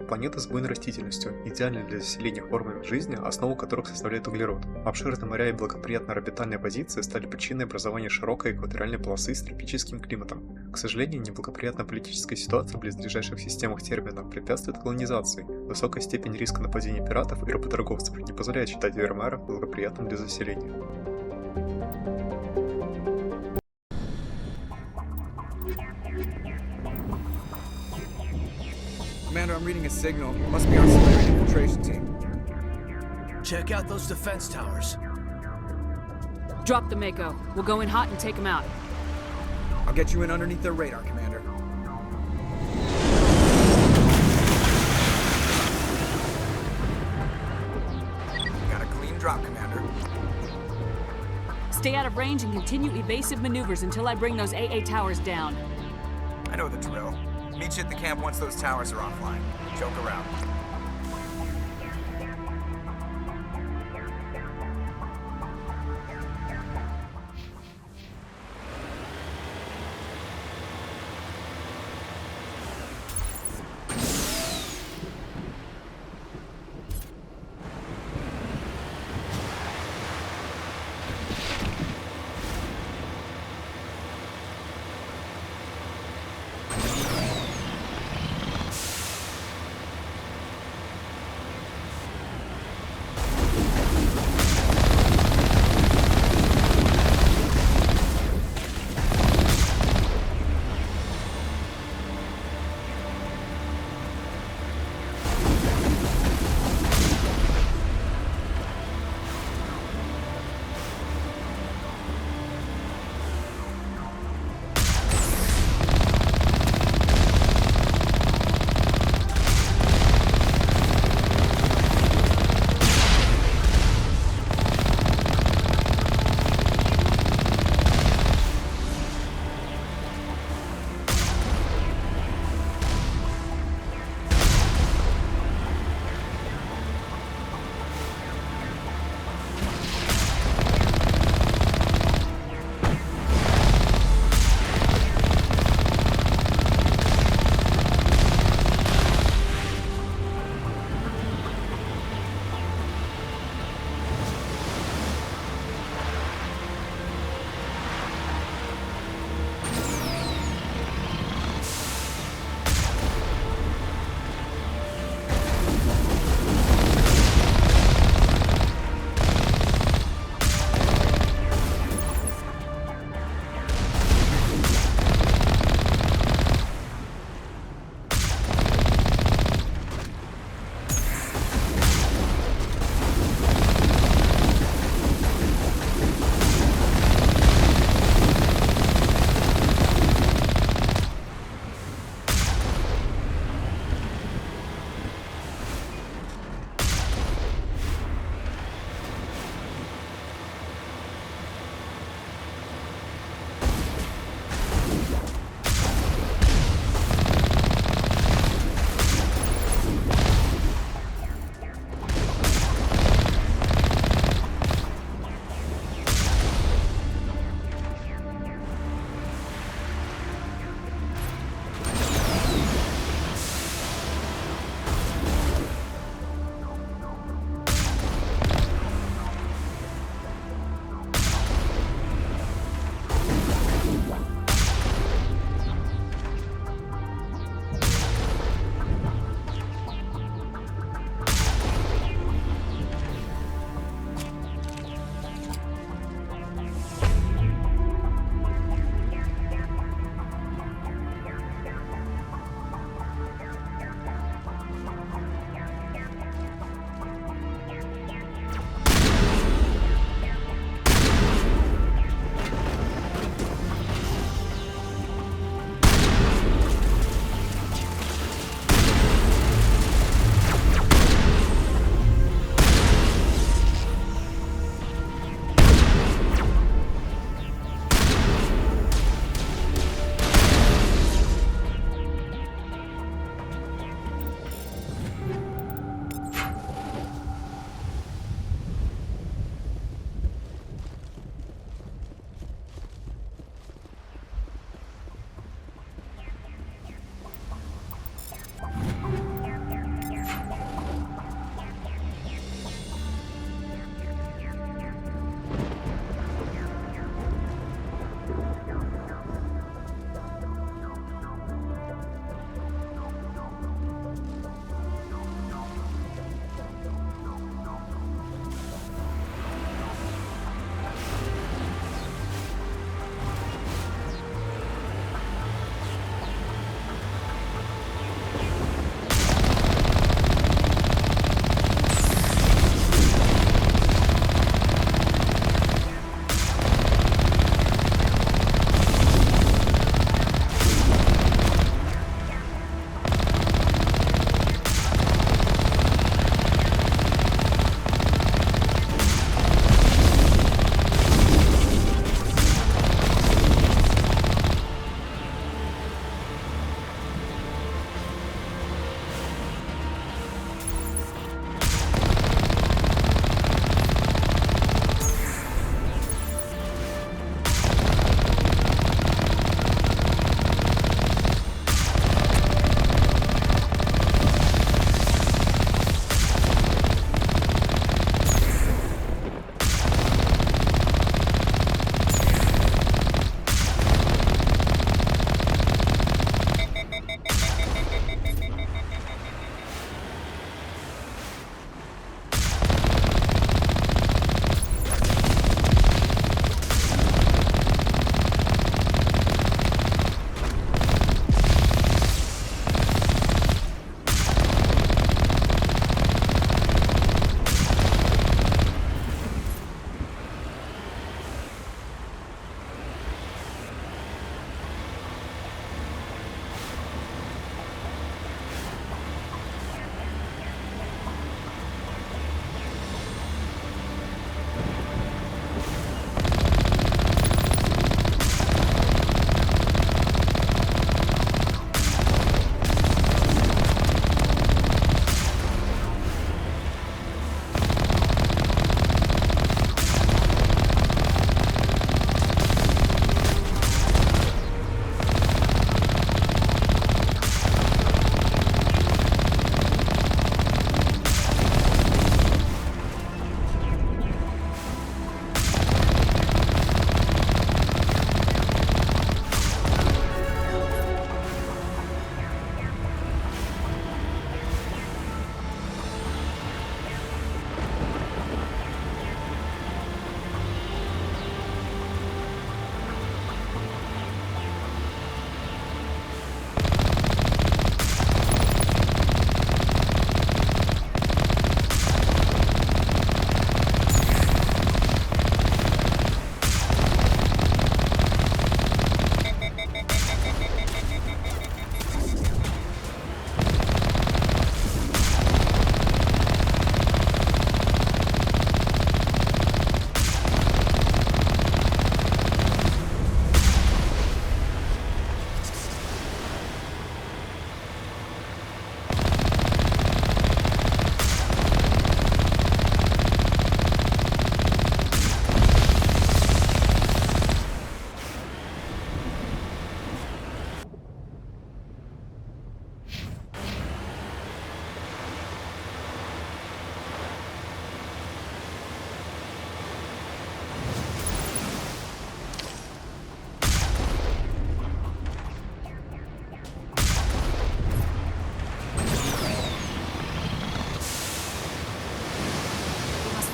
планета с буйной растительностью, идеальной для заселения формами жизни, основу которых составляет углерод. Обширные моря и благоприятно орбитальные позиции стали причиной образования широкой экваториальной полосы с тропическим климатом. К сожалению, неблагоприятная политическая ситуация в близлежащих системах терминов препятствует колонизации. Высокая степень риска нападения пиратов и работорговцев не позволяет считать Вермайр благоприятным для заселения. Commander, I'm reading a signal. Must be our Solarian infiltration team. Check out those defense towers. Drop the Mako. We'll go in hot and take them out. I'll get you in underneath their radar, Commander. Got a clean drop, Commander. Stay out of range and continue evasive maneuvers until I bring those AA towers down. I know the drill. Meet you at the camp once those towers are offline. Joke around.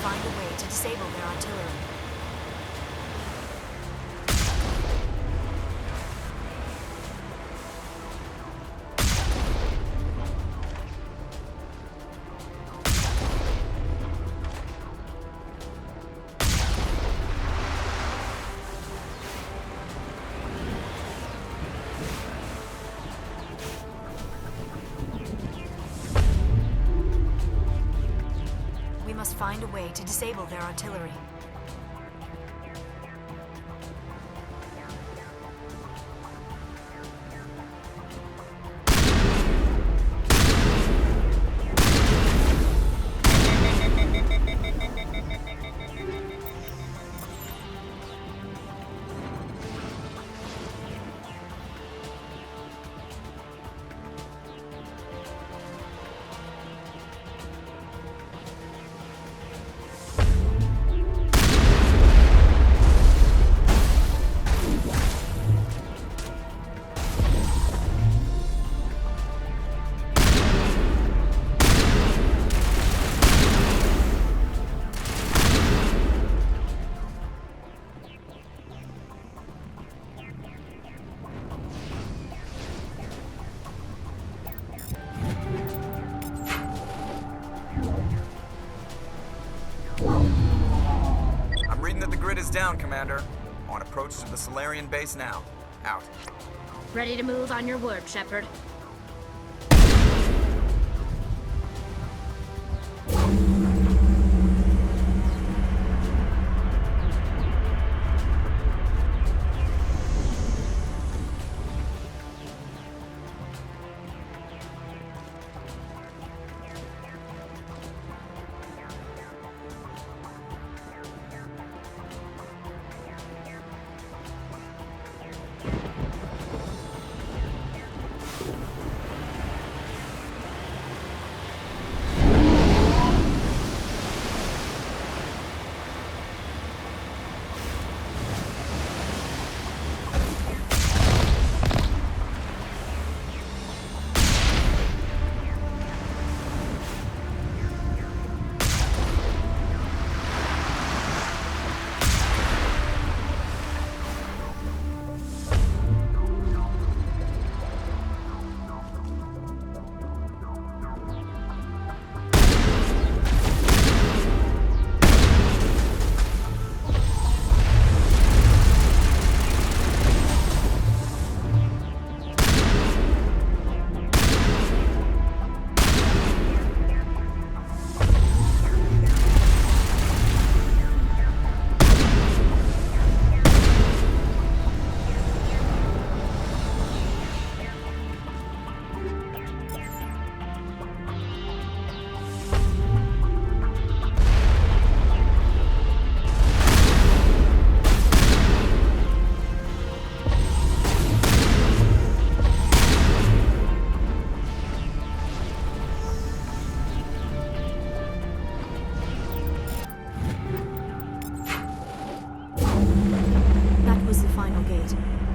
find a way to disable their artillery. We must find a way to disable their artillery. I'm reading that the grid is down, Commander. On approach to the Solarian base now. Out. Ready to move on your word, Shepard.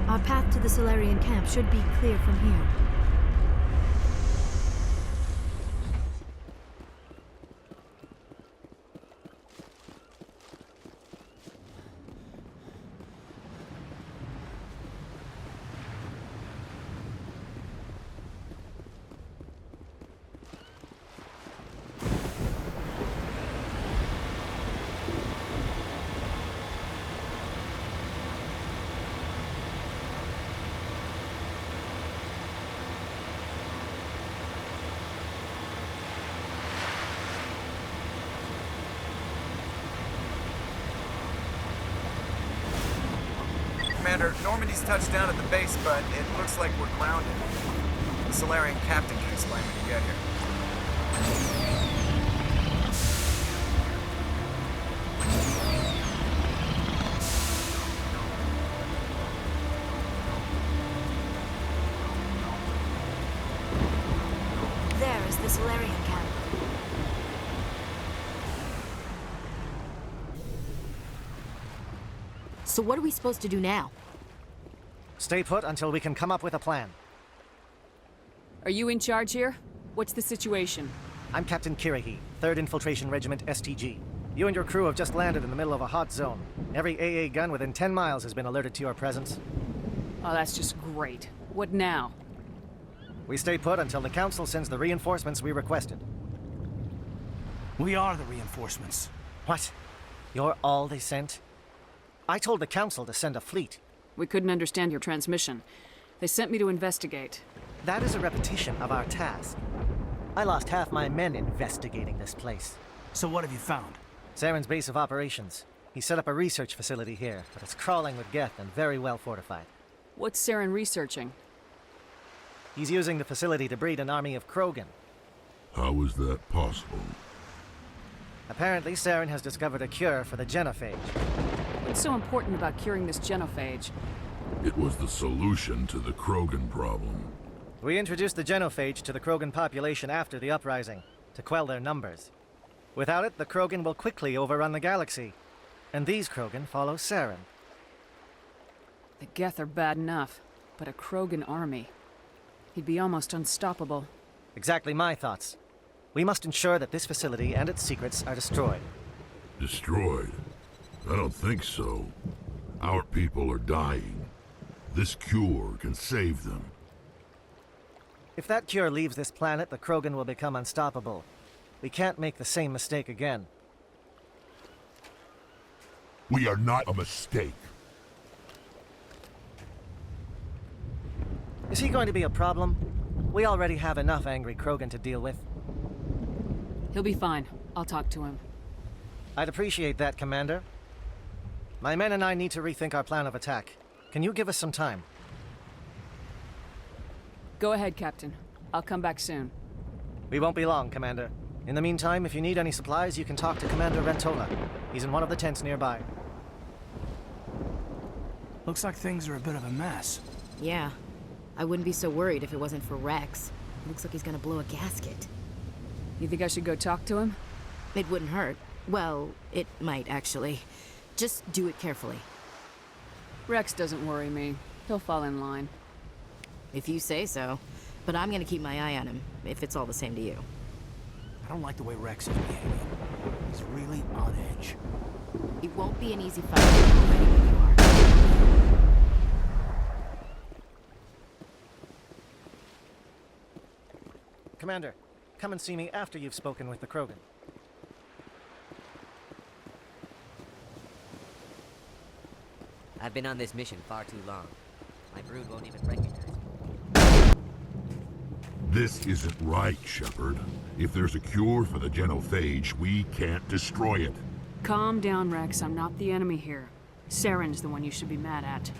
Our path to the Solarian camp should be clear from here. Commander, Normandy's touched down at the base, but it looks like we're grounded. The Solarian captain can explain when you get here. There is the Solarian camp. So what are we supposed to do now? Stay put until we can come up with a plan. Are you in charge here? What's the situation? I'm Captain Kirrahe, 3rd Infiltration Regiment STG. You and your crew have just landed in the middle of a hot zone. Every AA gun within 10 miles has been alerted to your presence. Oh, that's just great. What now? We stay put until the Council sends the reinforcements we requested. We are the reinforcements. What? You're all they sent? I told the Council to send a fleet. We couldn't understand your transmission. They sent me to investigate. That is a repetition of our task. I lost half my men investigating this place. So what have you found? Saren's base of operations. He set up a research facility here, but it's crawling with Geth and very well fortified. What's Saren researching? He's using the facility to breed an army of Krogan. How is that possible? Apparently, Saren has discovered a cure for the genophage. What's so important about curing this genophage? It was the solution to the Krogan problem. We introduced the genophage to the Krogan population after the uprising, to quell their numbers. Without it, the Krogan will quickly overrun the galaxy. And these Krogan follow Saren. The Geth are bad enough, but a Krogan army. He'd be almost unstoppable. Exactly my thoughts. We must ensure that this facility and its secrets are destroyed. Destroyed? I don't think so. Our people are dying. This cure can save them. If that cure leaves this planet, the Krogan will become unstoppable. We can't make the same mistake again. We are not a mistake. Is he going to be a problem? We already have enough angry Krogan to deal with. He'll be fine. I'll talk to him. I'd appreciate that, Commander. My men and I need to rethink our plan of attack. Can you give us some time? Go ahead, Captain. I'll come back soon. We won't be long, Commander. In the meantime, if you need any supplies, you can talk to Commander Rentola. He's in one of the tents nearby. Looks like things are a bit of a mess. Yeah. I wouldn't be so worried if it wasn't for Rex. Looks like he's gonna blow a gasket. You think I should go talk to him? It wouldn't hurt. Well, it might, actually. Just do it carefully. Rex doesn't worry me. He'll fall in line. If you say so. But I'm gonna keep my eye on him, if it's all the same to you. I don't like the way Rex is behaving. He's really on edge. It won't be an easy fight. I'm ready when you are. Commander, come and see me after you've spoken with the Krogan. I've been on this mission far too long. My brood won't even recognize me. This isn't right, Shepard. If there's a cure for the genophage, we can't destroy it. Calm down, Rex. I'm not the enemy here. Saren's the one you should be mad at.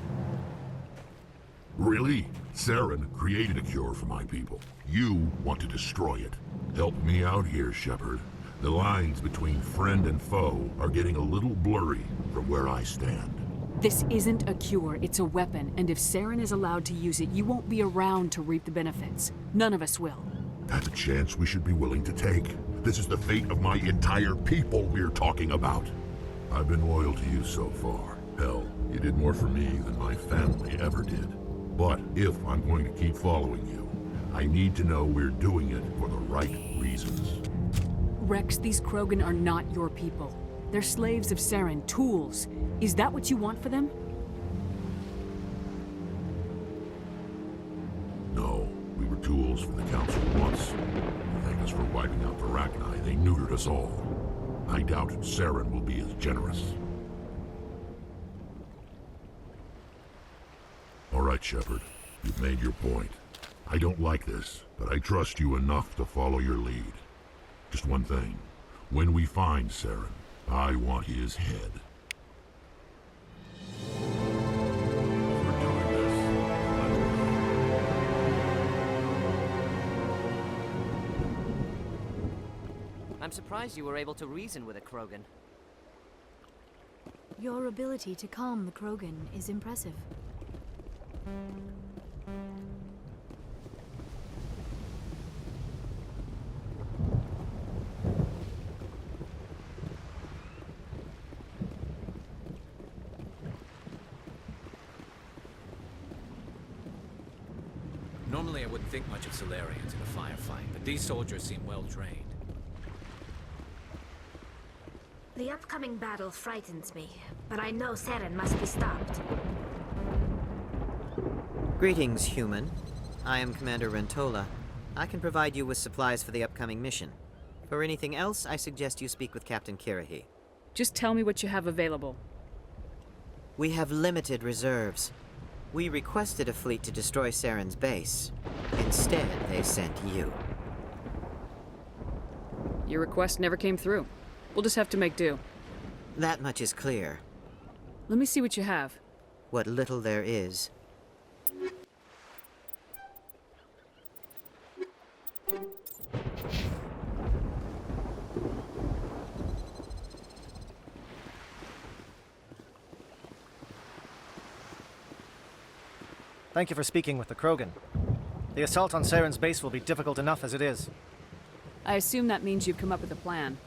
Really? Saren created a cure for my people. You want to destroy it. Help me out here, Shepard. The lines between friend and foe are getting a little blurry from where I stand. This isn't a cure, it's a weapon, and if Saren is allowed to use it, you won't be around to reap the benefits. None of us will. That's a chance we should be willing to take. This is the fate of my entire people we're talking about. I've been loyal to you so far. Hell, you did more for me than my family ever did. But if I'm going to keep following you, I need to know we're doing it for the right reasons. Rex, these Krogan are not your people. They're slaves of Saren, tools. Is that what you want for them? No, we were tools for the Council once. Thank us for wiping out the Arachni. They neutered us all. I doubt Saren will be as generous. All right, Shepard. You've made your point. I don't like this, but I trust you enough to follow your lead. Just one thing. When we find Saren, I want his head. We're doing this. I'm surprised you were able to reason with a Krogan. Your ability to calm the Krogan is impressive. Normally I wouldn't think much of Solarians in a firefight, but these soldiers seem well trained. The upcoming battle frightens me, but I know Saren must be stopped. Greetings, human. I am Commander Rentola. I can provide you with supplies for the upcoming mission. For anything else, I suggest you speak with Captain Kirahi. Just tell me what you have available. We have limited reserves. We requested a fleet to destroy Saren's base. Instead, they sent you. Your request never came through. We'll just have to make do. That much is clear. Let me see what you have. What little there is. Thank you for speaking with the Krogan. The assault on Saren's base will be difficult enough as it is. I assume that means you've come up with a plan.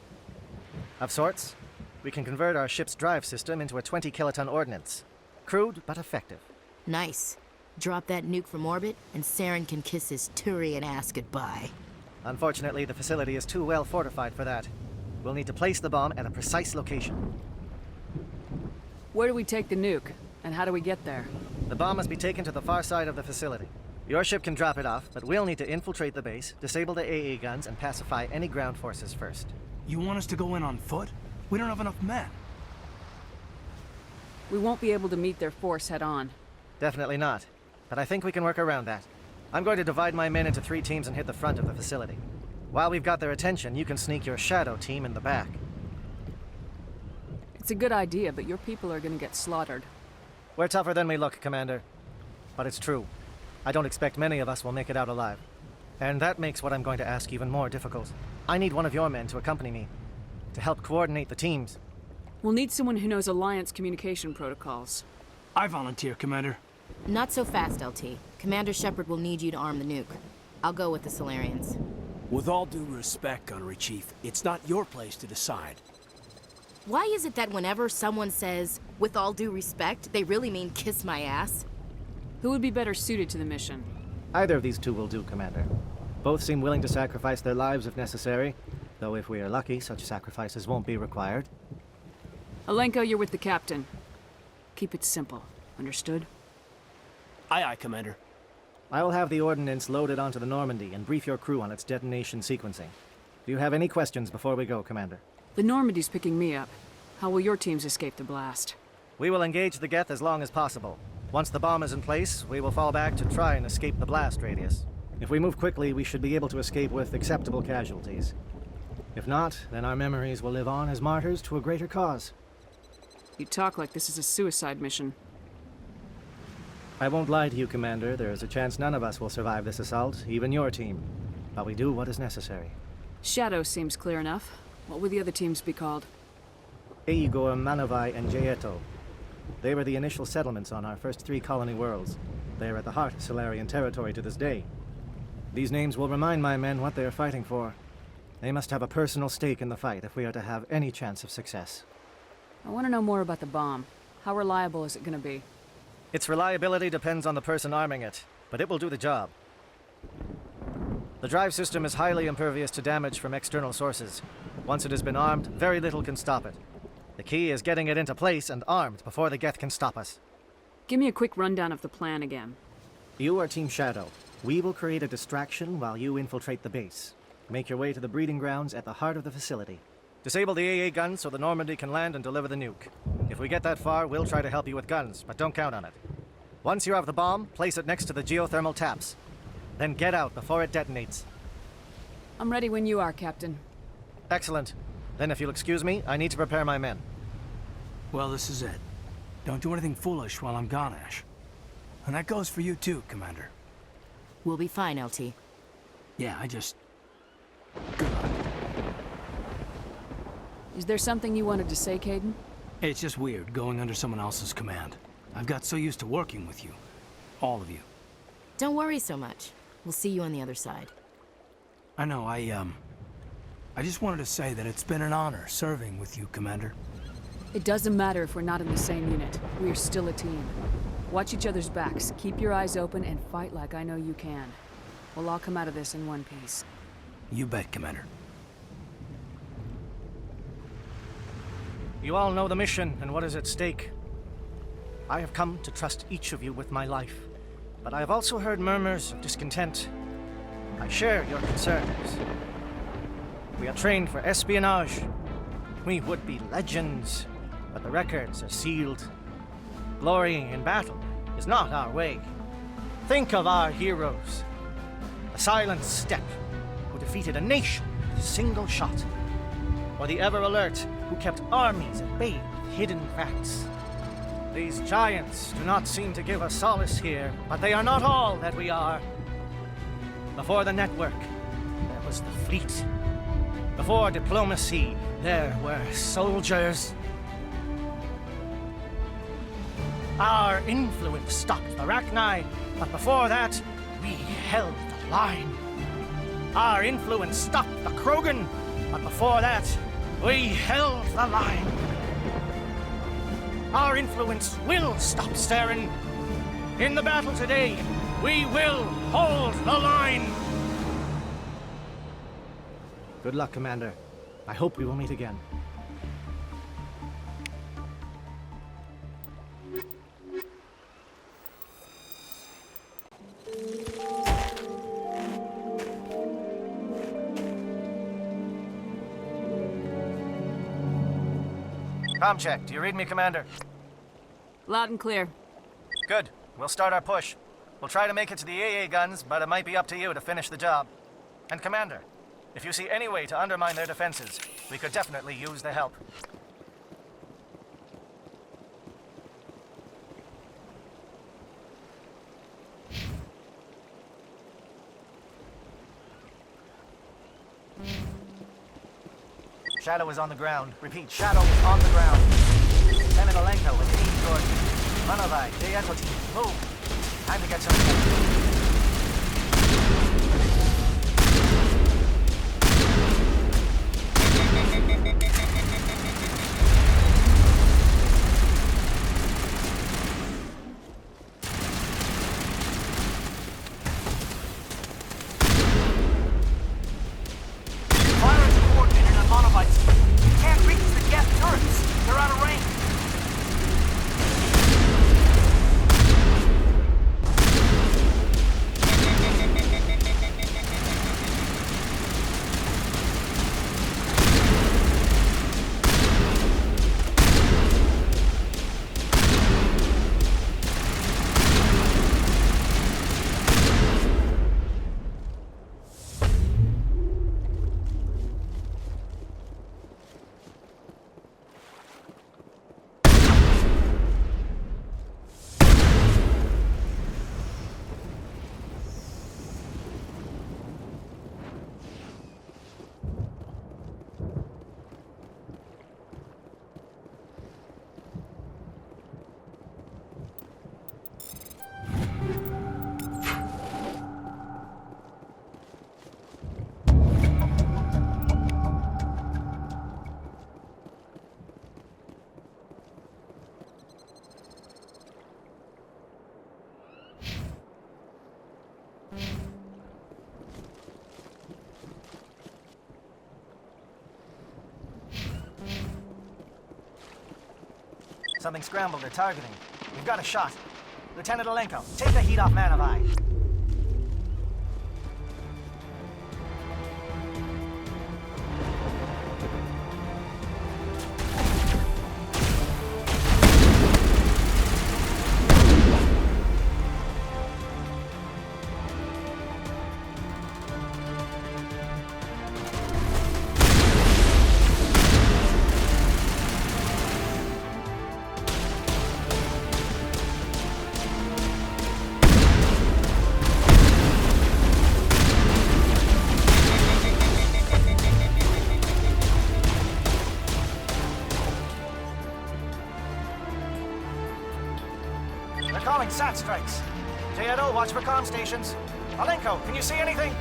Of sorts. We can convert our ship's drive system into a 20-kiloton ordnance. Crude, but effective. Nice. Drop that nuke from orbit, and Saren can kiss his Turian ass goodbye. Unfortunately, the facility is too well fortified for that. We'll need to place the bomb at a precise location. Where do we take the nuke? And how do we get there? The bomb must be taken to the far side of the facility. Your ship can drop it off, but we'll need to infiltrate the base, disable the AA guns, and pacify any ground forces first. You want us to go in on foot? We don't have enough men. We won't be able to meet their force head-on. Definitely not. But I think we can work around that. I'm going to divide my men into 3 teams and hit the front of the facility. While we've got their attention, you can sneak your shadow team in the back. It's a good idea, but your people are gonna get slaughtered. We're tougher than we look, Commander. But it's true. I don't expect many of us will make it out alive. And that makes what I'm going to ask even more difficult. I need one of your men to accompany me, to help coordinate the teams. We'll need someone who knows Alliance communication protocols. I volunteer, Commander. Not so fast, LT. Commander Shepard will need you to arm the nuke. I'll go with the Solarians. With all due respect, Gunnery Chief, it's not your place to decide. Why is it that whenever someone says, with all due respect, they really mean kiss my ass? Who would be better suited to the mission? Either of these two will do, Commander. Both seem willing to sacrifice their lives if necessary, though if we are lucky, such sacrifices won't be required. Alenko, you're with the captain. Keep it simple. Understood? Aye, aye, Commander. I will have the ordnance loaded onto the Normandy and brief your crew on its detonation sequencing. Do you have any questions before we go, Commander? The Normandy's picking me up. How will your teams escape the blast? We will engage the Geth as long as possible. Once the bomb is in place, we will fall back to try and escape the blast radius. If we move quickly, we should be able to escape with acceptable casualties. If not, then our memories will live on as martyrs to a greater cause. You talk like this is a suicide mission. I won't lie to you, Commander. There is a chance none of us will survive this assault, even your team. But we do what is necessary. Shadow seems clear enough. What would the other teams be called? Eigor, Manavai, and Jaeto. They were the initial settlements on our first 3 colony worlds. They are at the heart of Solarian territory to this day. These names will remind my men what they are fighting for. They must have a personal stake in the fight if we are to have any chance of success. I want to know more about the bomb. How reliable is it going to be? Its reliability depends on the person arming it, but it will do the job. The drive system is highly impervious to damage from external sources. Once it has been armed, very little can stop it. The key is getting it into place and armed before the Geth can stop us. Give me a quick rundown of the plan again. You are Team Shadow. We will create a distraction while you infiltrate the base. Make your way to the breeding grounds at the heart of the facility. Disable the AA guns so the Normandy can land and deliver the nuke. If we get that far, we'll try to help you with guns, but don't count on it. Once you have the bomb, place it next to the geothermal taps. Then get out before it detonates. I'm ready when you are, Captain. Excellent. Then if you'll excuse me, I need to prepare my men. Well, this is it. Don't do anything foolish while I'm gone, Ash. And that goes for you too, Commander. We'll be fine, LT. Yeah, Good luck. Is there something you wanted to say, Caden? It's just weird going under someone else's command. I've got so used to working with you. All of you. Don't worry so much. We'll see you on the other side. I know, I just wanted to say that it's been an honor serving with you, Commander. It doesn't matter if we're not in the same unit. We are still a team. Watch each other's backs, keep your eyes open, and fight like I know you can. We'll all come out of this in one piece. You bet, Commander. You all know the mission and what is at stake. I have come to trust each of you with my life, but I have also heard murmurs of discontent. I share your concerns. We are trained for espionage. We would be legends, but the records are sealed. Glorying in battle is not our way. Think of our heroes. The silent steppe who defeated a nation with a single shot. Or the ever-alert who kept armies at bay with hidden facts. These giants do not seem to give us solace here, but they are not all that we are. Before the network, there was the fleet. Before diplomacy, there were soldiers. Our influence stopped the Rachni, but before that, we held the line. Our influence stopped the Krogan, but before that, we held the line. Our influence will stop Saren. In the battle today, we will hold the line. Good luck, Commander. I hope we will meet again. Com check. Do you read me, Commander? Loud and clear. Good. We'll start our push. We'll try to make it to the AA guns, but it might be up to you to finish the job. And Commander, if you see any way to undermine their defenses, we could definitely use the help. Shadow is on the ground. Repeat, Shadow is on the ground. Lieutenant Alenko with Team Jordan. Manovai, J-Echo team, move. Time to get some... Something scrambled their targeting. We've got a shot. Lieutenant Alenko, take the heat off Manovai. Calling SAT strikes. J-Edo, watch for comm stations. Alenko, can you see anything?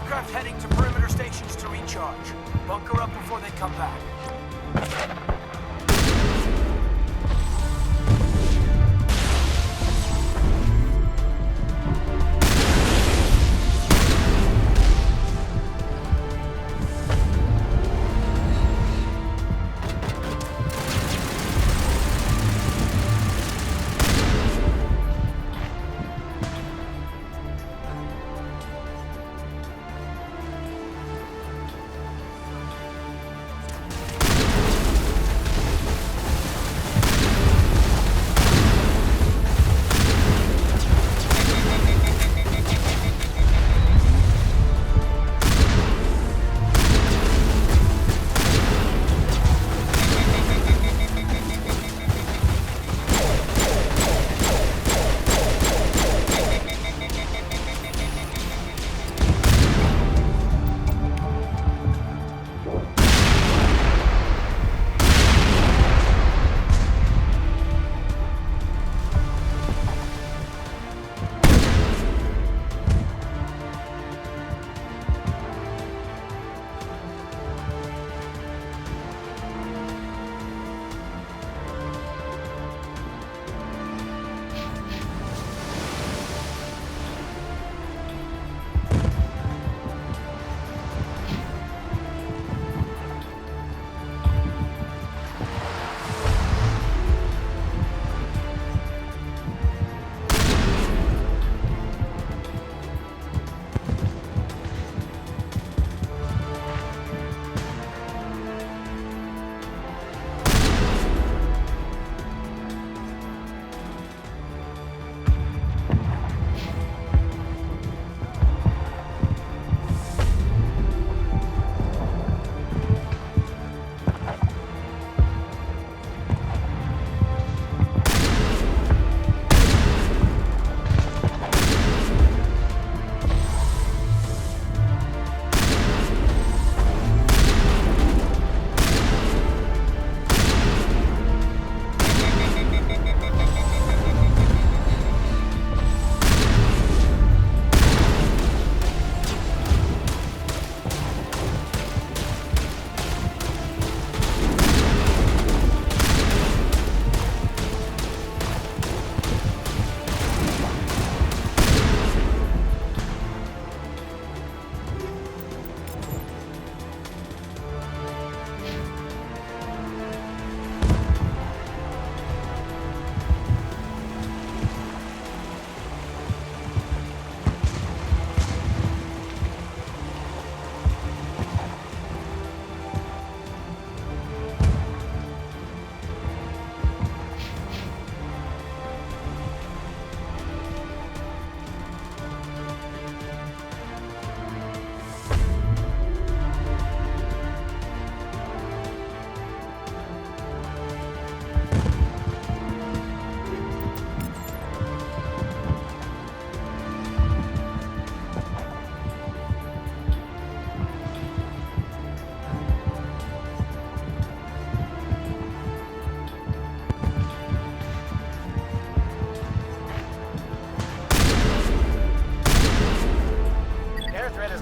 Aircraft heading to perimeter stations to recharge. Bunker up before they come back.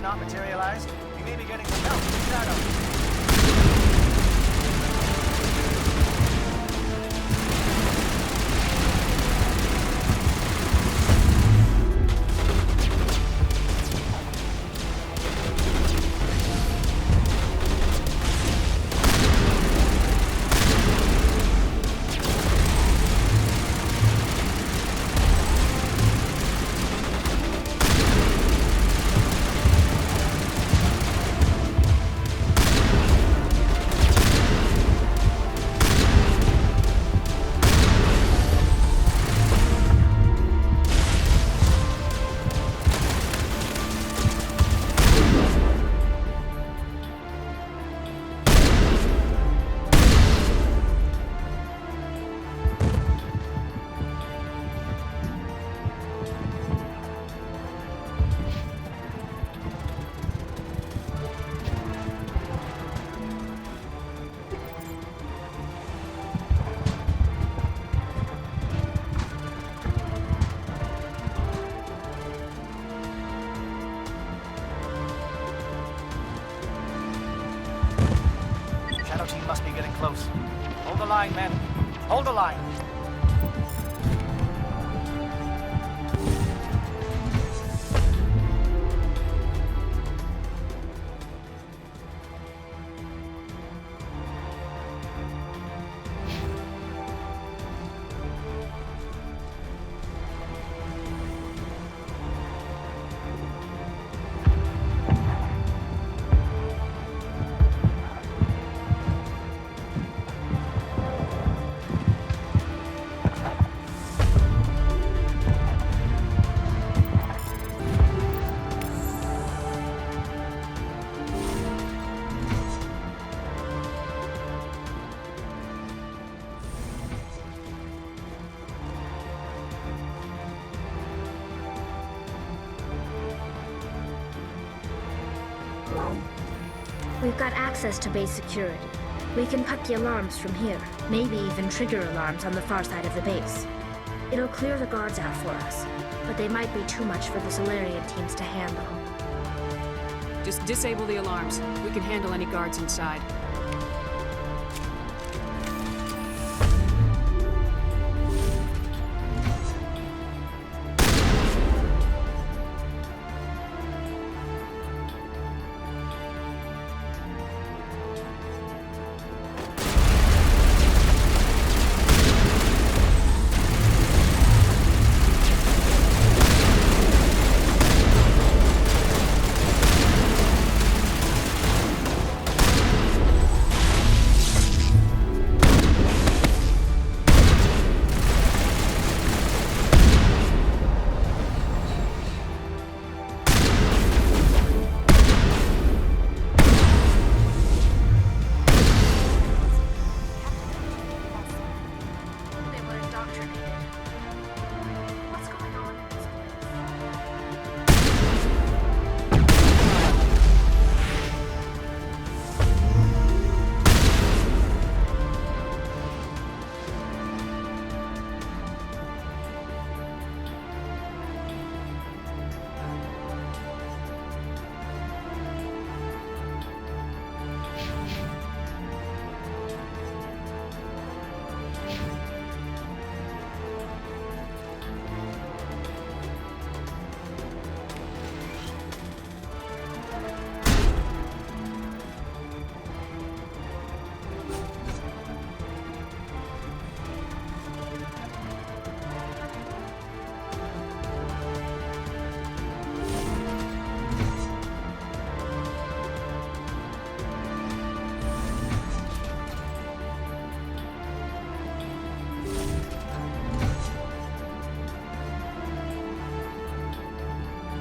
not materialized, we may be getting some help from Shadow. close. Hold the line, men. Hold the line. We've got access to base security. We can put the alarms from here, maybe even trigger alarms on the far side of the base. It'll clear the guards out for us, but they might be too much for the Solarian teams to handle. Just disable the alarms. We can handle any guards inside.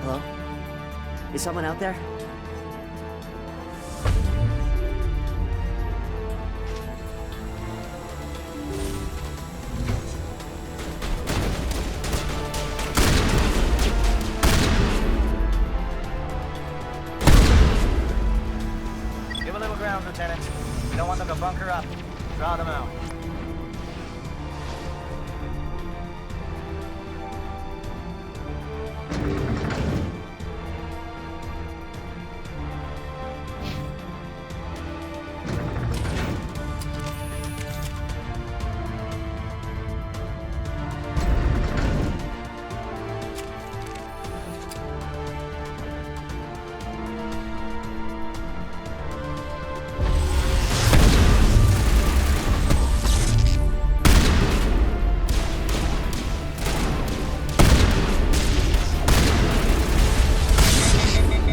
Hello? Is someone out there? Give a little ground, Lieutenant. We don't want them to bunker up. Draw them out.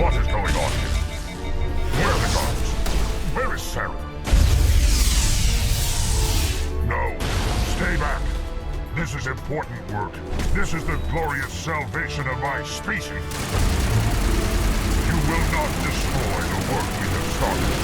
What is going on here? Where are the guards? Where is Sarah? No. Stay back. This is important work. This is the glorious salvation of my species. You will not destroy the work we have started.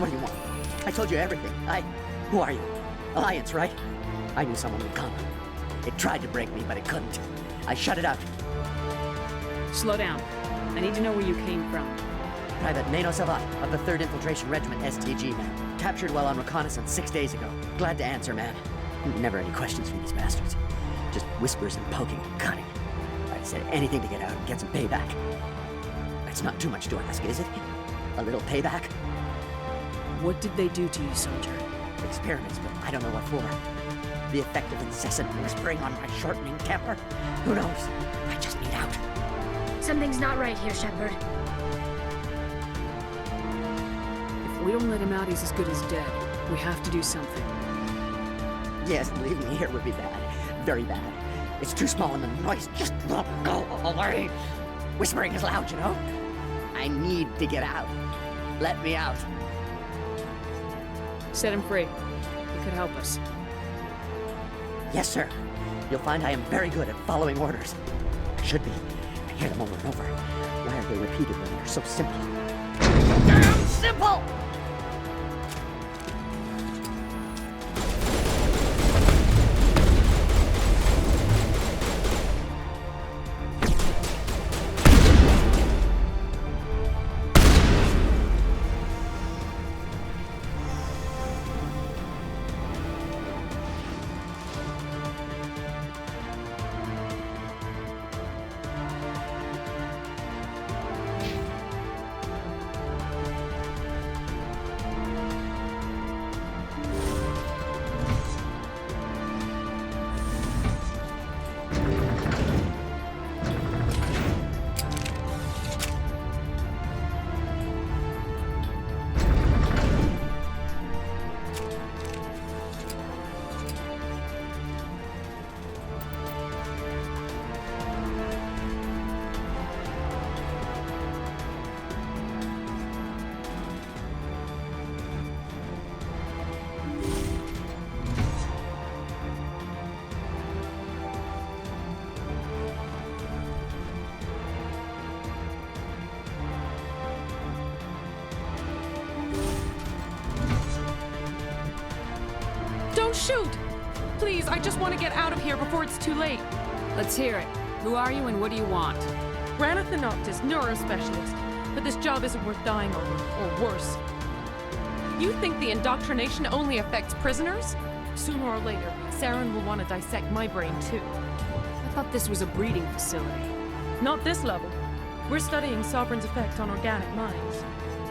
What do you want? I told you everything. Who are you? Alliance, right? I knew someone would come. It tried to break me, but it couldn't. I shut it out. Slow down. I need to know where you came from. Private Nano Savat of the 3rd Infiltration Regiment STG, man. Captured while on reconnaissance 6 days ago. Glad to answer, man. Never any questions from these bastards. Just whispers and poking and cutting. I said anything to get out and get some payback. That's not too much to ask, is it? A little payback? What did they do to you, soldier? Experiments, but I don't know what for. The effect of incessant whispering on my shortening temper? Who knows? I just need out. Something's not right here, Shepard. If we don't let him out, he's as good as dead. We have to do something. Yes, leaving me here would be bad. Very bad. It's too small and the noise just won't go away. Whispering is loud, you know? I need to get out. Let me out. Set him free. He could help us. Yes, sir. You'll find I am very good at following orders. I should be. I hear them over and over. Why are they repeated when they're so simple? Damn simple! Don't shoot! Please, I just want to get out of here before it's too late. Let's hear it. Who are you and what do you want? Ranathan Noctis, neurospecialist, but this job isn't worth dying over, or worse. You think the indoctrination only affects prisoners? Sooner or later, Saren will want to dissect my brain too. I thought this was a breeding facility. Not this level. We're studying Sovereign's effect on organic minds.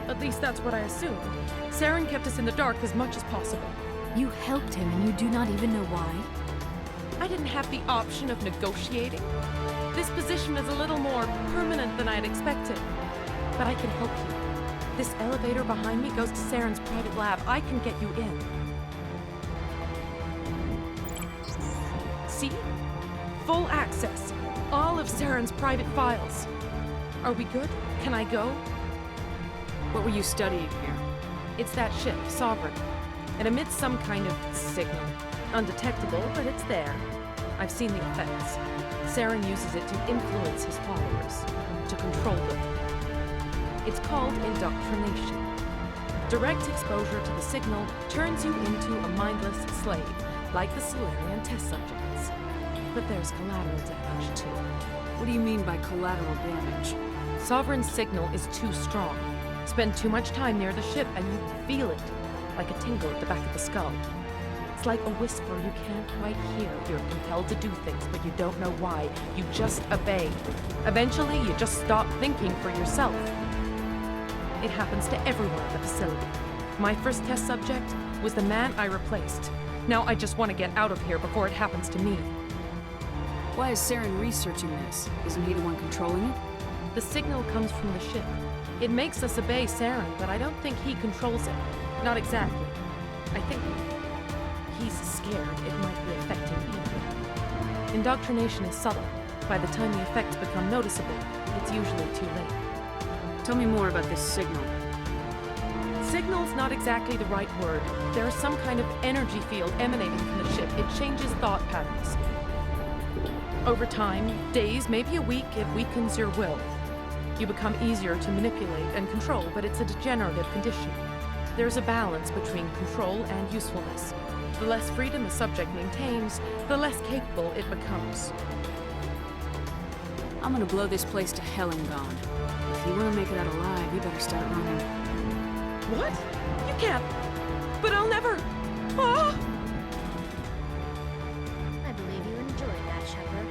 At least that's what I assumed. Saren kept us in the dark as much as possible. You helped him and you do not even know why? I didn't have the option of negotiating. This position is a little more permanent than I had expected. But I can help you. This elevator behind me goes to Saren's private lab. I can get you in. See? Full access. All of Saren's private files. Are we good? Can I go? What were you studying here? It's that ship, Sovereign. It emits some kind of signal. Undetectable, but it's there. I've seen the effects. Saren uses it to influence his followers, to control them. It's called indoctrination. Direct exposure to the signal turns you into a mindless slave, like the Solarian test subjects. But there's collateral damage, too. What do you mean by collateral damage? Sovereign's signal is too strong. Spend too much time near the ship and you feel it, like a tingle at the back of the skull. It's like a whisper you can't quite hear. You're compelled to do things, but you don't know why. You just obey. Eventually, you just stop thinking for yourself. It happens to everyone at the facility. My first test subject was the man I replaced. Now I just want to get out of here before it happens to me. Why is Saren researching this? Isn't he the one controlling it? The signal comes from the ship. It makes us obey Saren, but I don't think he controls it. Not exactly. I think he's scared it might be affecting him. Indoctrination is subtle. By the time the effects become noticeable, it's usually too late. Tell me more about this signal. Signal's not exactly the right word. There is some kind of energy field emanating from the ship. It changes thought patterns. Over time, days, maybe a week, it weakens your will. You become easier to manipulate and control, but it's a degenerative condition. there's a balance between control and usefulness. The less freedom a subject maintains, the less capable it becomes. I'm gonna blow this place to hell and gone. If you wanna make it out alive, you better start running. What? You can't. But I'll never. Ah! I believe you enjoyed that, Shepard.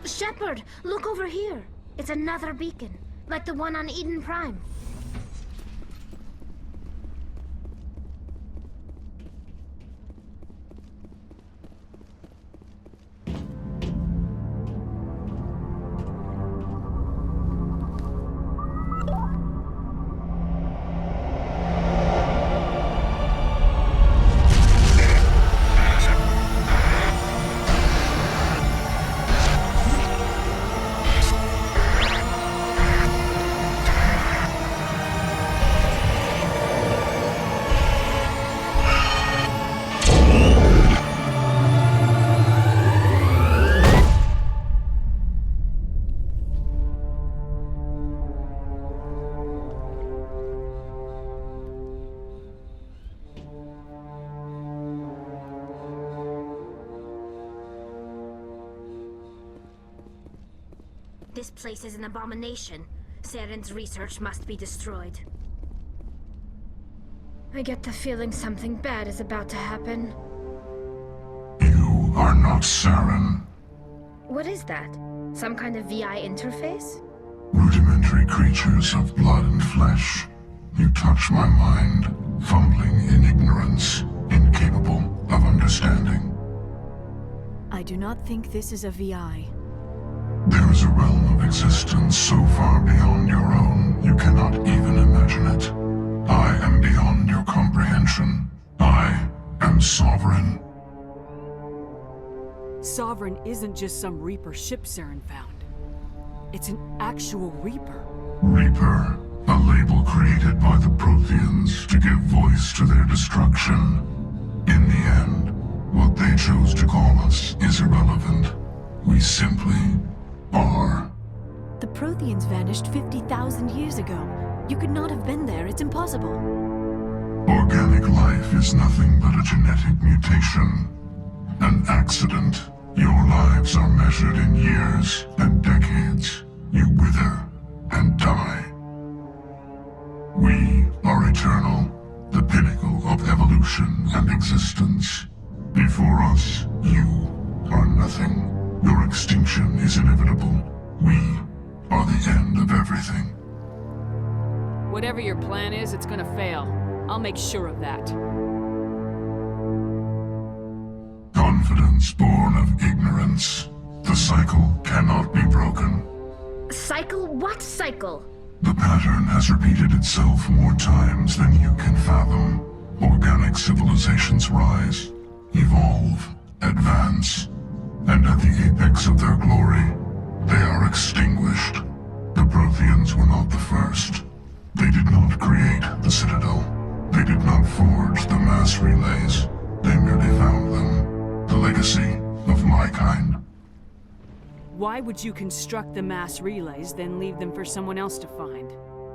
Shepard, look over here. It's another beacon, like the one on Eden Prime. This place is an abomination. Saren's research must be destroyed. I get the feeling something bad is about to happen. You are not Saren. What is that? Some kind of VI interface? Rudimentary creatures of blood and flesh. You touch my mind, fumbling in ignorance, incapable of understanding. I do not think this is a VI. There is a realm of existence so far beyond your own, you cannot even imagine it. I am beyond your comprehension. I am sovereign. Sovereign isn't just some Reaper ship Saren found. It's an actual Reaper. Reaper, a label created by the Protheans to give voice to their destruction. In the end, what they chose to call us is irrelevant. We simply are. The Protheans vanished 50,000 years ago. You could not have been there. It's impossible. Organic life is nothing but a genetic mutation. An accident. Your lives are measured in years and decades. You wither and die. We are eternal, the pinnacle of evolution and existence. Before us, you are nothing. Your extinction is inevitable. We are the end of everything. Whatever your plan is, it's gonna fail. I'll make sure of that. Confidence born of ignorance. The cycle cannot be broken. Cycle? What cycle? The pattern has repeated itself more times than you can fathom. Organic civilizations rise, evolve, advance, and at the apex of their glory, they are extinguished. The Protheans were not the first. They did not create the Citadel. They did not forge the mass relays. They merely found them. The legacy of my kind. Why would you construct the mass relays, then leave them for someone else to find?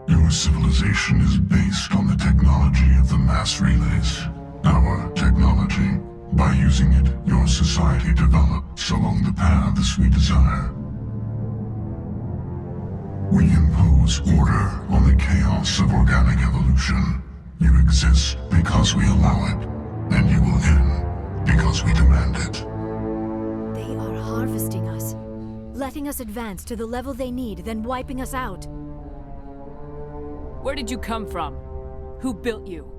Your civilization is based on the technology of the mass relays. Our technology. By using it, your society develops along the paths we desire. We impose order on the chaos of organic evolution. You exist because we allow it, and you will end because we demand it. They are harvesting us, letting us advance to the level they need, then wiping us out. Where did you come from? Who built you?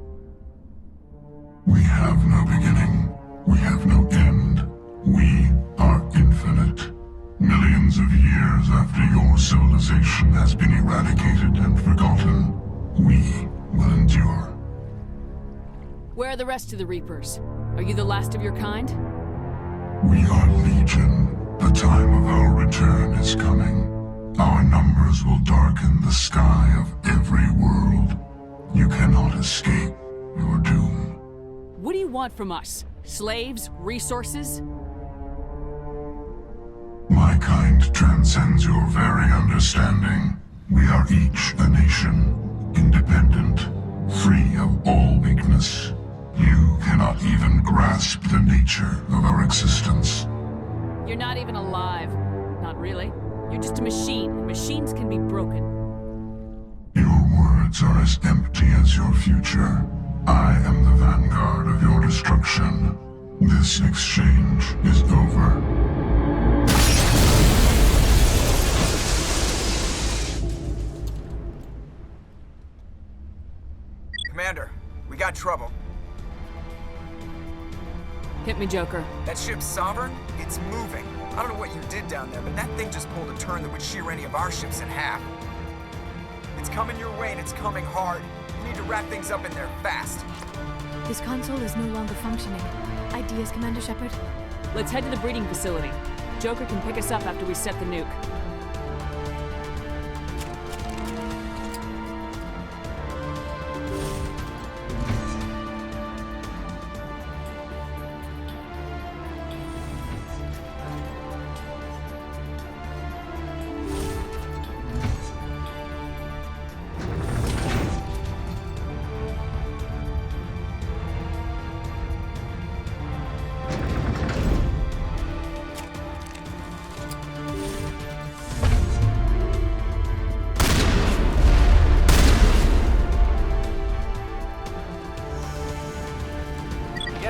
We have no beginning. We have no end. We are infinite. Millions of years after your civilization has been eradicated and forgotten, we will endure. Where are the rest of the Reapers? Are you the last of your kind? We are Legion. The time of our return is coming. Our numbers will darken the sky of every world. You cannot escape your doom. What do you want from us? Slaves? Resources? My kind transcends your very understanding. We are each a nation, independent, free of all weakness. You cannot even grasp the nature of our existence. You're not even alive. Not really. You're just a machine, and machines can be broken. Your words are as empty as your future. I am the vanguard of your destruction. This exchange is over. Commander, we got trouble. Hit me, Joker. That ship's Sovereign? It's moving. I don't know what you did down there, but that thing just pulled a turn that would shear any of our ships in half. It's coming your way and it's coming hard. You need to wrap things up in there fast. This console is no longer functioning. Ideas, Commander Shepard? Let's head to the breeding facility. Joker can pick us up after we set the nuke.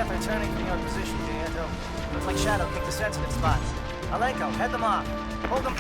Returning from your position, Viento. Looks like Shadow kicked the sensitive spots. Alenko, head them off. Hold them.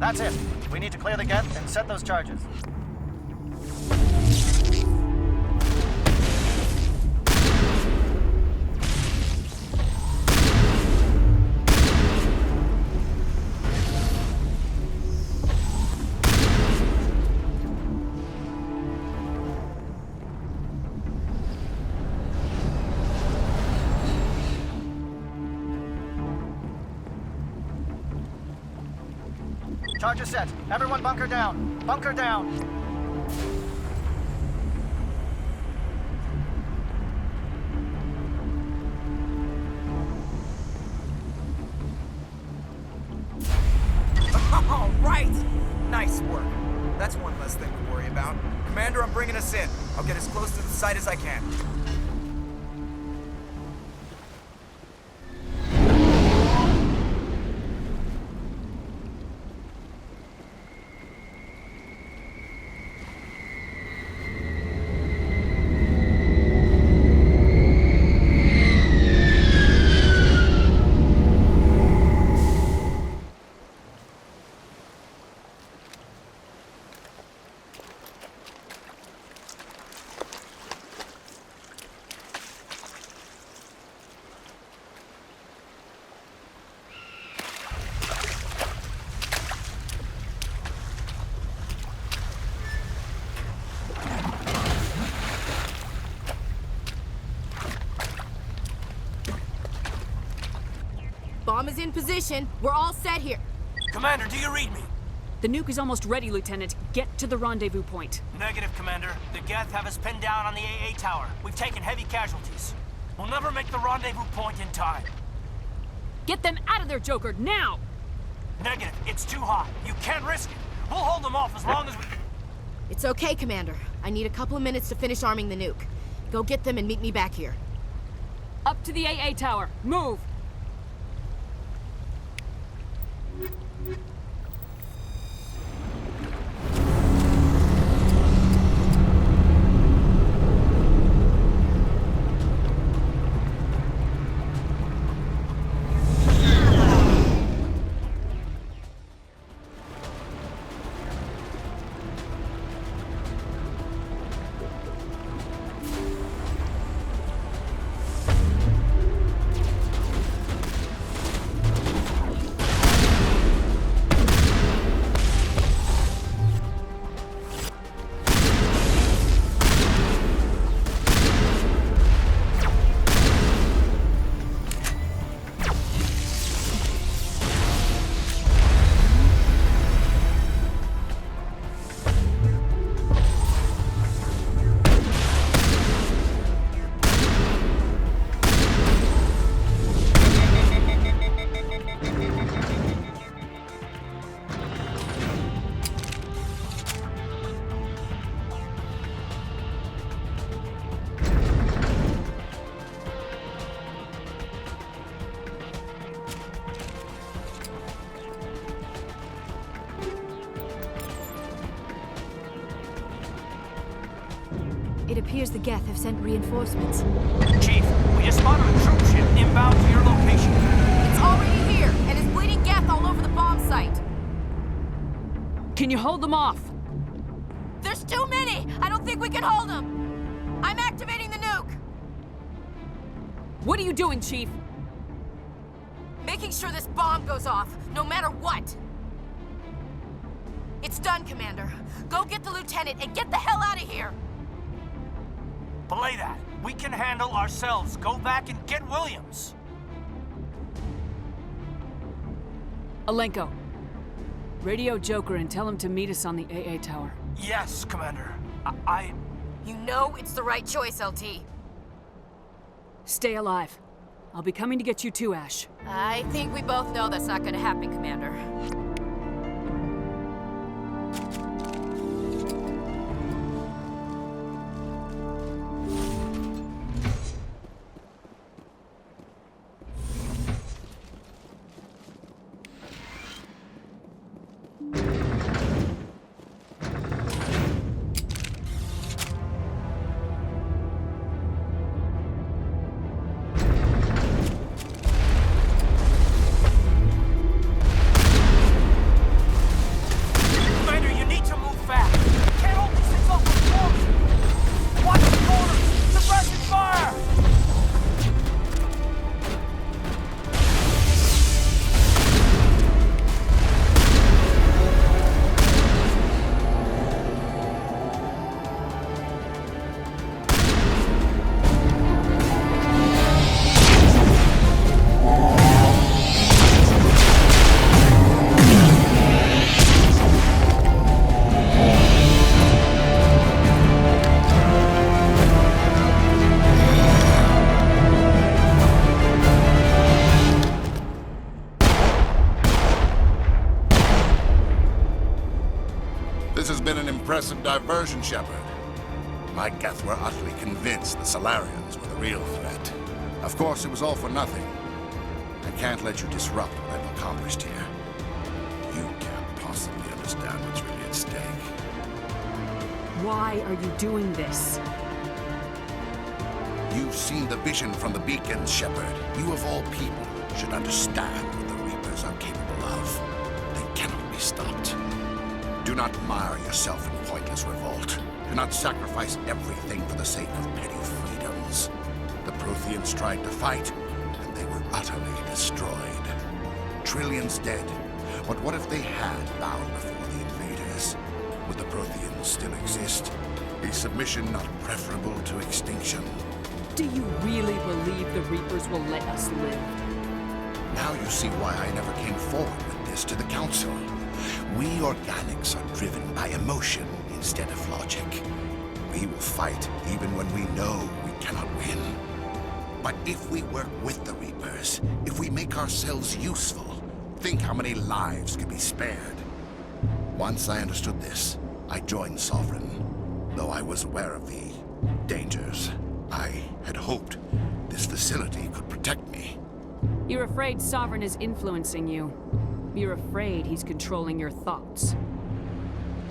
That's it. We need to clear the gate and set those charges. Charges set. Everyone bunker down. Bunker down. All right! Nice work. That's one less thing to worry about. Commander, I'm bringing us in. I'll get as close to the site as I can. Bomb is in position. We're all set here. Commander, do you read me? The nuke is almost ready, Lieutenant. Get to the rendezvous point. Negative, Commander. The Geth have us pinned down on the AA tower. We've taken heavy casualties. We'll never make the rendezvous point in time. Get them out of there, Joker, now! Negative. It's too hot. You can't risk it. We'll hold them off as long as we... It's okay, Commander. I need a couple of minutes to finish arming the nuke. Go get them and meet me back here. Up to the AA tower. Move! It appears the Geth have sent reinforcements. Chief, we just spotted a troop ship inbound to your location. It's already here, and is bleeding Geth all over the bomb site. Can you hold them off? There's too many! I don't think we can hold them! I'm activating the nuke! What are you doing, Chief? Making sure this bomb goes off, no matter what! It's done, Commander. Go get the lieutenant and get the hell out of here! Belay that. We can handle ourselves. Go back and get Williams. Alenko, radio Joker and tell him to meet us on the AA tower. Yes, Commander. You know it's the right choice, LT. Stay alive. I'll be coming to get you too, Ash. I think we both know that's not gonna happen, Commander. This has been an impressive diversion, Shepard. My Geth were utterly convinced the Solarians were the real threat. Of course, it was all for nothing. I can't let you disrupt what I've accomplished here. You can't possibly understand what's really at stake. Why are you doing this? You've seen the vision from the beacons, Shepard. You of all people should understand what the Reapers are capable of. They cannot be stopped. Do not mire yourself in pointless revolt. Do not sacrifice everything for the sake of petty freedoms. The Protheans tried to fight, and they were utterly destroyed. Trillions dead. But what if they had bowed before the invaders? Would the Protheans still exist? Is submission not preferable to extinction? Do you really believe the Reapers will let us live? Now you see why I never came forward with this to the Council. We organics are driven by emotion instead of logic. We will fight even when we know we cannot win. But if we work with the Reapers, if we make ourselves useful, think how many lives could be spared. Once I understood this, I joined Sovereign, though I was aware of the dangers. I had hoped this facility could protect me. You're afraid Sovereign is influencing you. You're afraid he's controlling your thoughts.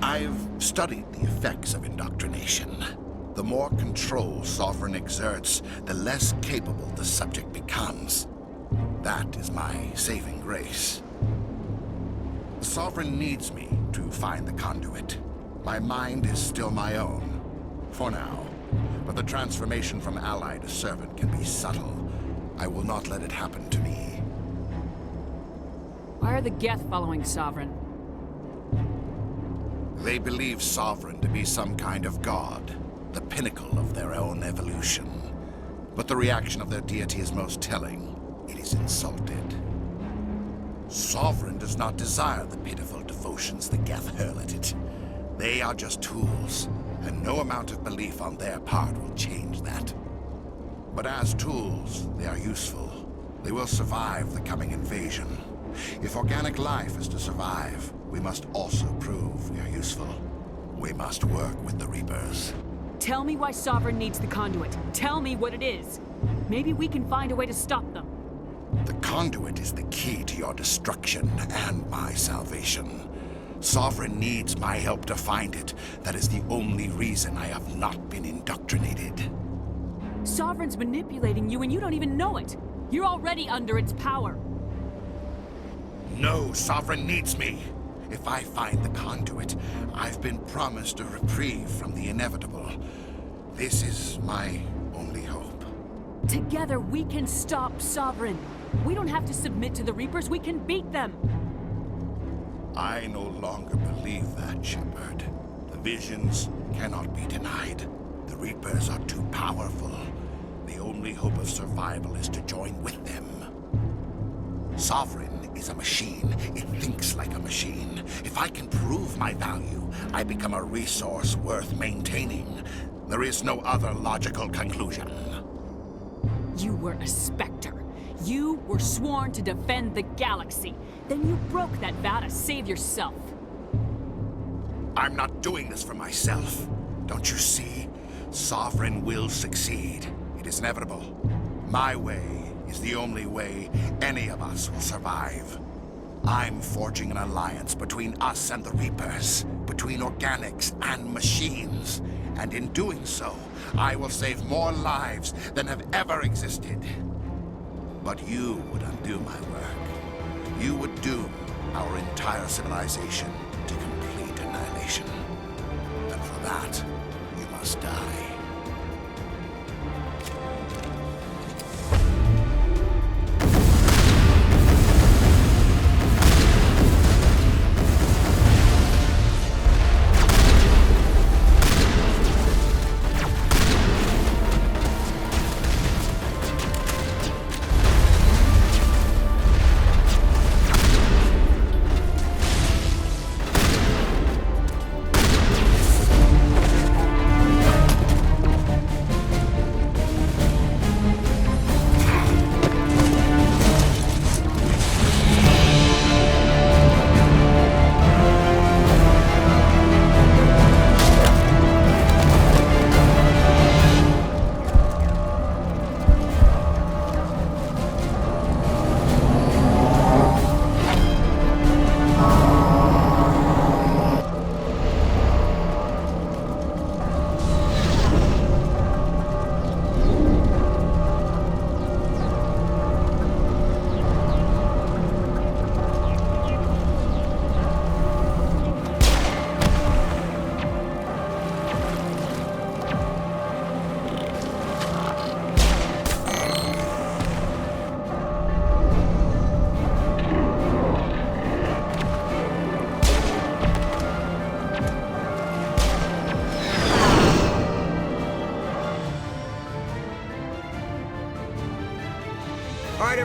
I've studied the effects of indoctrination. The more control Sovereign exerts, the less capable the subject becomes. That is my saving grace. Sovereign needs me to find the conduit. My mind is still my own, for now. But the transformation from ally to servant can be subtle. I will not let it happen to me. Why are the Geth following Sovereign? They believe Sovereign to be some kind of god, the pinnacle of their own evolution. But the reaction of their deity is most telling. It is insulted. Sovereign does not desire the pitiful devotions the Geth hurl at it. They are just tools, and no amount of belief on their part will change that. But as tools, they are useful. They will survive the coming invasion. If organic life is to survive, we must also prove we are useful. We must work with the Reapers. Tell me why Sovereign needs the conduit. Tell me what it is. Maybe we can find a way to stop them. The conduit is the key to your destruction and my salvation. Sovereign needs my help to find it. That is the only reason I have not been indoctrinated. Sovereign's manipulating you and you don't even know it. You're already under its power. No, Sovereign needs me. If I find the conduit, I've been promised a reprieve from the inevitable. This is my only hope. Together we can stop Sovereign. We don't have to submit to the Reapers, we can beat them. I no longer believe that, Shepard. The visions cannot be denied. The Reapers are too powerful. The only hope of survival is to join with them. Sovereign is a machine. It thinks like a machine. If I can prove my value, I become a resource worth maintaining. There is no other logical conclusion. You were a Spectre. You were sworn to defend the galaxy. Then you broke that vow to save yourself. I'm not doing this for myself. Don't you see? Sovereign will succeed. It is inevitable. My way is the only way any of us will survive. I'm forging an alliance between us and the Reapers, between organics and machines. And in doing so, I will save more lives than have ever existed. But you would undo my work. You would doom our entire civilization to complete annihilation. And for that, you must die.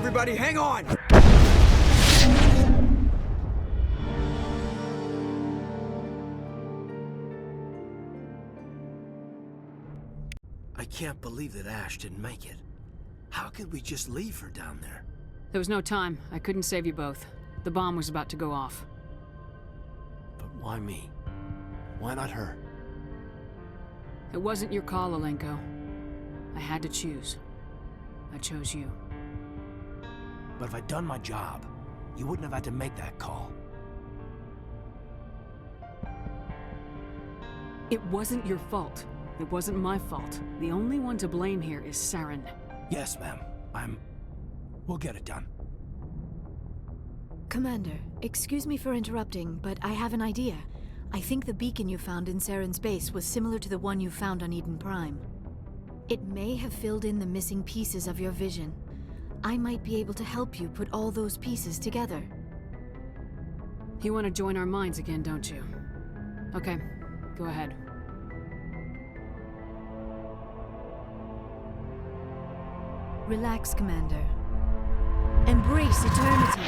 Everybody, hang on! I can't believe that Ash didn't make it. How could we just leave her down there? There was no time. I couldn't save you both. The bomb was about to go off. But why me? Why not her? It wasn't your call, Alenko. I had to choose. I chose you. But if I'd done my job, you wouldn't have had to make that call. It wasn't your fault. It wasn't my fault. The only one to blame here is Saren. Yes, ma'am. We'll get it done. Commander, excuse me for interrupting, but I have an idea. I think the beacon you found in Saren's base was similar to the one you found on Eden Prime. It may have filled in the missing pieces of your vision. I might be able to help you put all those pieces together. You want to join our minds again, don't you? Okay, go ahead. Relax, Commander. Embrace eternity.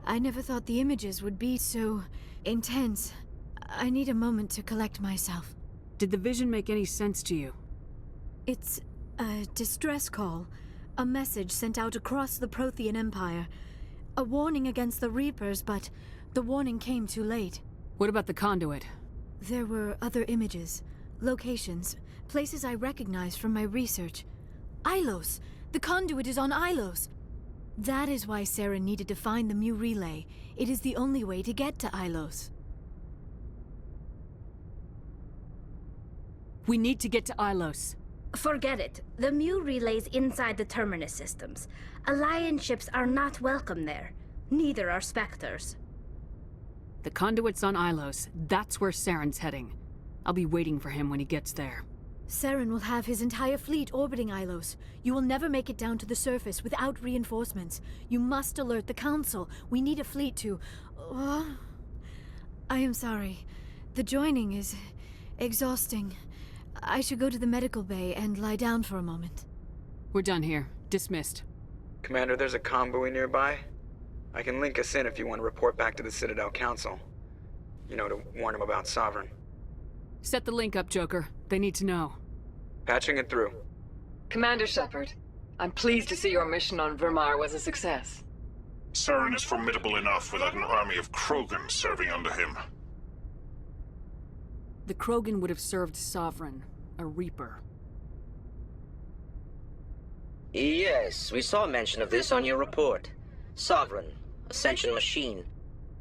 I never thought the images would be so intense. I need a moment to collect myself. Did the vision make any sense to you? It's a distress call. A message sent out across the Prothean Empire. A warning against the Reapers, but the warning came too late. What about the conduit? There were other images, locations, places I recognized from my research. Ilos! The conduit is on Ilos! That is why Saren needed to find the Mu relay. It is the only way to get to Ilos. We need to get to Ilos. Forget it. The Mu relay's inside the Terminus systems. Alliance ships are not welcome there. Neither are Spectres. The conduit's on Ilos. That's where Saren's heading. I'll be waiting for him when he gets there. Saren will have his entire fleet orbiting Ilos. You will never make it down to the surface without reinforcements. You must alert the Council. We need a fleet to... I am sorry. The joining is exhausting. I should go to the medical bay and lie down for a moment. We're done here. Dismissed. Commander, there's a convoy nearby. I can link us in if you want to report back to the Citadel Council. You know, to warn them about Sovereign. Set the link up, Joker. They need to know. Patching it through. Commander Shepard, I'm pleased to see your mission on Vermire was a success. Saren is formidable enough without an army of Krogan serving under him. The Krogan would have served Sovereign, a Reaper. Yes, we saw mention of this on your report. Sovereign, Ascension machine,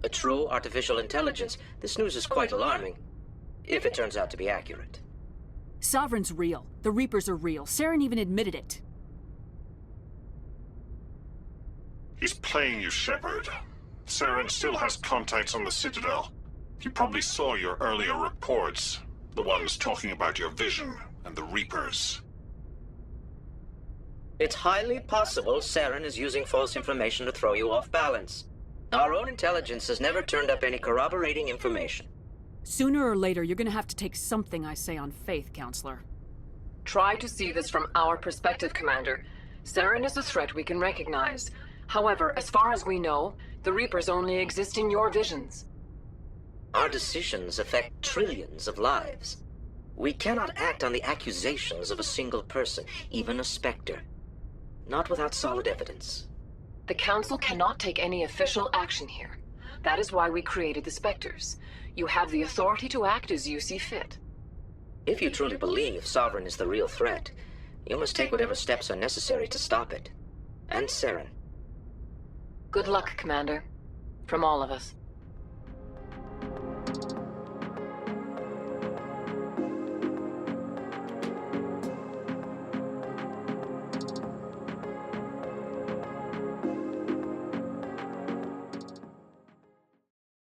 a true artificial intelligence. This news is quite alarming. If it turns out to be accurate. Sovereign's real. The Reapers are real. Saren even admitted it. He's playing you, Shepard. Saren still has contacts on the Citadel. He probably saw your earlier reports. The ones talking about your vision and the Reapers. It's highly possible Saren is using false information to throw you off balance. Our own intelligence has never turned up any corroborating information. Sooner or later, you're gonna have to take something I say on faith, Counselor. Try to see this from our perspective, Commander. Saren is a threat we can recognize. However, as far as we know, the Reapers only exist in your visions. Our decisions affect trillions of lives. We cannot act on the accusations of a single person, even a Spectre. Not without solid evidence. The Council cannot take any official action here. That is why we created the Spectres. You have the authority to act as you see fit. If you truly believe Sovereign is the real threat, you must take whatever steps are necessary to stop it. And Saren. Good luck, Commander. From all of us.